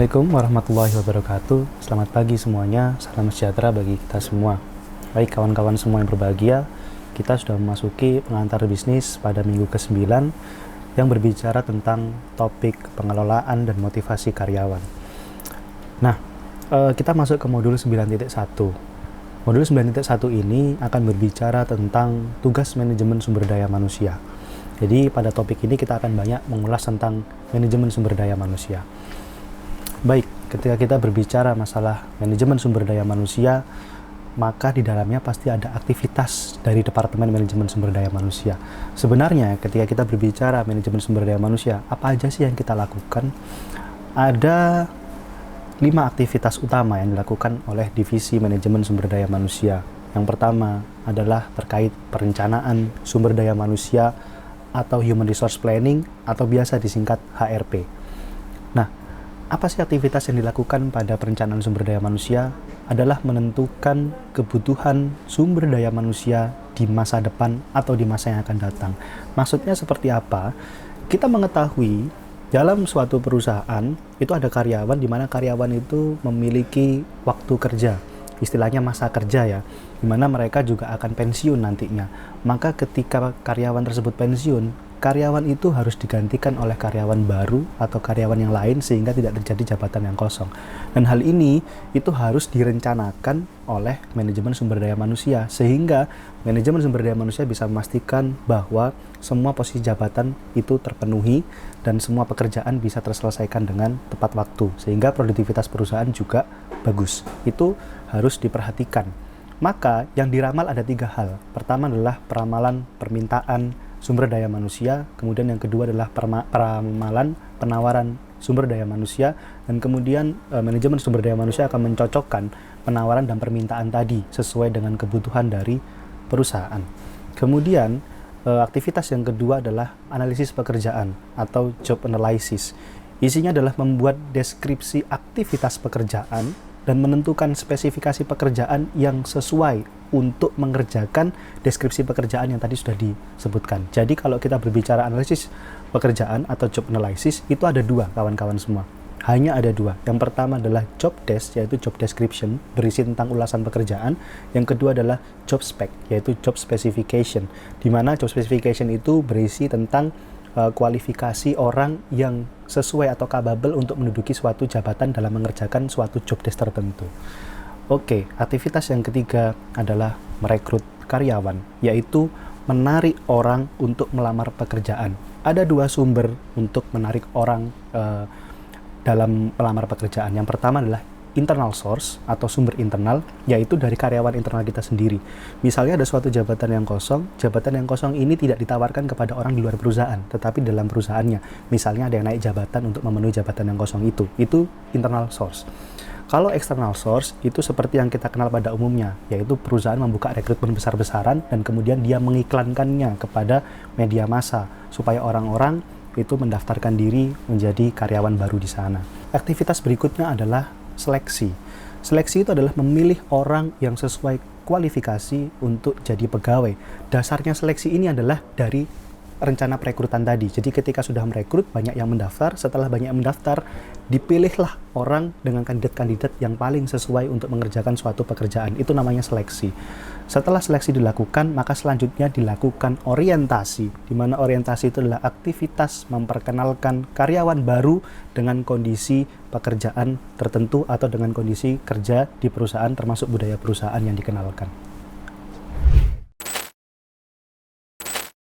Assalamualaikum warahmatullahi wabarakatuh. Selamat pagi semuanya, salam sejahtera bagi kita semua. Baik kawan-kawan semua yang berbahagia, kita sudah memasuki pengantar bisnis pada minggu ke-9 yang berbicara tentang topik pengelolaan dan motivasi karyawan. Nah, kita masuk ke modul 9.1. Modul 9.1 ini akan berbicara tentang tugas manajemen sumber daya manusia. Jadi pada topik ini kita akan banyak mengulas tentang manajemen sumber daya manusia. Baik, ketika kita berbicara masalah manajemen sumber daya manusia, maka di dalamnya pasti ada aktivitas dari Departemen Manajemen Sumber Daya Manusia. Sebenarnya ketika kita berbicara manajemen sumber daya manusia, apa aja sih yang kita lakukan? Ada 5 aktivitas utama yang dilakukan oleh Divisi Manajemen Sumber Daya Manusia. Yang pertama adalah terkait perencanaan sumber daya manusia atau Human Resource Planning atau biasa disingkat HRP. Nah, apa sih aktivitas yang dilakukan pada perencanaan sumber daya manusia? Adalah menentukan kebutuhan sumber daya manusia di masa depan atau di masa yang akan datang. Maksudnya seperti apa? Kita mengetahui dalam suatu perusahaan itu ada karyawan di mana karyawan itu memiliki waktu kerja, istilahnya masa kerja ya, di mana mereka juga akan pensiun nantinya. Maka ketika karyawan tersebut pensiun, karyawan itu harus digantikan oleh karyawan baru atau karyawan yang lain sehingga tidak terjadi jabatan yang kosong. Dan hal ini itu harus direncanakan oleh manajemen sumber daya manusia sehingga manajemen sumber daya manusia bisa memastikan bahwa semua posisi jabatan itu terpenuhi dan semua pekerjaan bisa terselesaikan dengan tepat waktu sehingga produktivitas perusahaan juga bagus. Itu harus diperhatikan. Maka yang diramal ada 3 hal. Pertama adalah peramalan permintaan sumber daya manusia, kemudian yang kedua adalah peramalan penawaran sumber daya manusia, dan kemudian manajemen sumber daya manusia akan mencocokkan penawaran dan permintaan tadi sesuai dengan kebutuhan dari perusahaan. Kemudian aktivitas yang kedua adalah analisis pekerjaan atau job analysis. Isinya adalah membuat deskripsi aktivitas pekerjaan dan menentukan spesifikasi pekerjaan yang sesuai untuk mengerjakan deskripsi pekerjaan yang tadi sudah disebutkan. Jadi kalau kita berbicara analisis pekerjaan atau job analysis, itu ada 2 kawan-kawan semua. Hanya ada 2. Yang pertama adalah job desk, yaitu job description, berisi tentang ulasan pekerjaan. Yang kedua adalah job spec, yaitu job specification, di mana job specification itu berisi tentang kualifikasi orang yang sesuai atau capable untuk menduduki suatu jabatan dalam mengerjakan suatu job desk tertentu. Oke, aktivitas yang ketiga adalah merekrut karyawan, yaitu menarik orang untuk melamar pekerjaan. Ada 2 sumber untuk menarik orang dalam melamar pekerjaan. Yang pertama adalah internal source atau sumber internal, yaitu dari karyawan internal kita sendiri. Misalnya ada suatu jabatan yang kosong ini tidak ditawarkan kepada orang di luar perusahaan, tetapi dalam perusahaannya. Misalnya ada yang naik jabatan untuk memenuhi jabatan yang kosong itu internal source. Kalau external source, itu seperti yang kita kenal pada umumnya, yaitu perusahaan membuka rekrutmen besar-besaran dan kemudian dia mengiklankannya kepada media massa, supaya orang-orang itu mendaftarkan diri menjadi karyawan baru di sana. Aktivitas berikutnya adalah seleksi. Seleksi itu adalah memilih orang yang sesuai kualifikasi untuk jadi pegawai. Dasarnya seleksi ini adalah dari rencana perekrutan tadi. Jadi ketika sudah merekrut, banyak yang mendaftar. Setelah banyak yang mendaftar, dipilihlah orang dengan kandidat-kandidat yang paling sesuai untuk mengerjakan suatu pekerjaan. Itu namanya seleksi. Setelah seleksi dilakukan, maka selanjutnya dilakukan orientasi, di mana orientasi itu adalah aktivitas memperkenalkan karyawan baru dengan kondisi pekerjaan tertentu atau dengan kondisi kerja di perusahaan termasuk budaya perusahaan yang dikenalkan.